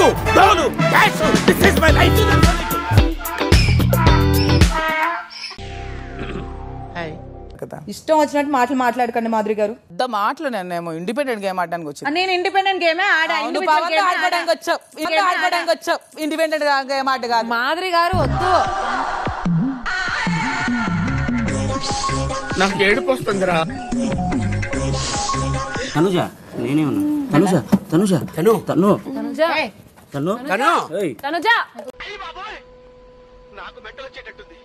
డబ్బు డోలు cash this is my life. ఇష్టం వచ్చినట్టు మాటలు మాట్లాడకండి మాధురి గారు. మాటలు నేనేమో ఇండిపెండెంట్ గేమ్ ఆడడానికి వచ్చాను. నేను ఇండిపెండెంట్ గేమే వచ్చావు ఇండిపెండెంట్ గేమ్ ఆట కాదు. మాధురి గారు వద్దు. నాకు ఏడుపు వస్తుందిరా. తనుజ నేనే ఉన్నా. తనుజ తనుజ తను తను తనుజ తను తను తనుజ నాకు మెంటల్ వచ్చేటట్టుంది.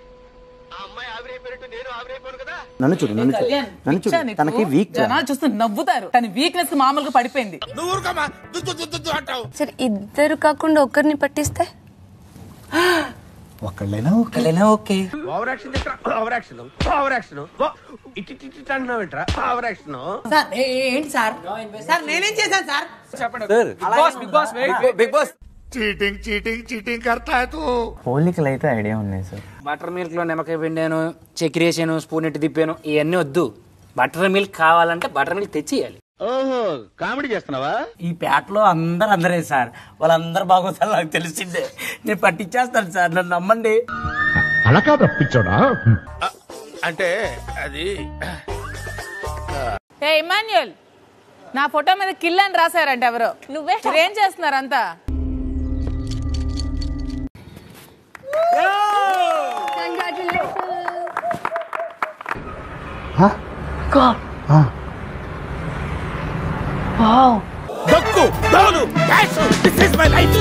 ఆ అమ్మాయి ఆవిరైపోయినట్టు నేను ఆవిరైపోను కదా. నన్ను చూడు నన్ను చూడు నన్ను చూడు. తనకి వీక్ జనాలు చూస్తూ నవ్వుతారు. తన వీక్నెస్ మామూలుగా పడిపోయింది. నువ్వు ఊరుకోమా దుద్దు అంటావు. సరే ఇద్దరు కాకుండా ఒక్కరిని పట్టిస్తే ఒకళ్ళైనా okay. Over action over action over action ఇటు అంటున్నావు ఏంట్రా ఓవర్ యాక్షన్. సార్ ఏంటి సార్? సార్ నేనేం చేశాను సార్? చెప్పండి. బిగ్ బాస్ చీటింగ్ करता है तू. పోలికలు అయితే ఐడియా ఉన్నాయి సార్. బటర్ మిల్క్ లో నిమ్మకాయ పిండాను, చక్కెర వేసాను, స్పూన్ ఎట్టి తిప్పాను. ఇవన్నీ వద్దు. బటర్ మిల్క్ కావాలంటే బటర్ మిల్క్ తెచ్చియాలి. ఓహో కామెడీ చేస్తున్నావా? ఈ పేటలో అందరే సార్. వాళ్ళందరూ బాగోతారు నాకు తెలిసిందే. నేను పట్టించేస్తాను సార్, నన్ను నమ్మండి. అలా కాదు తప్పించోడా అంటే అది. ఇమాన్యుయల్ నా ఫోటో మీద కిల్ అని రాశారంట ఎవరో. నువ్వే ఏం చేస్తున్నారు అంతా? డబ్బు డోలు cash this is my life.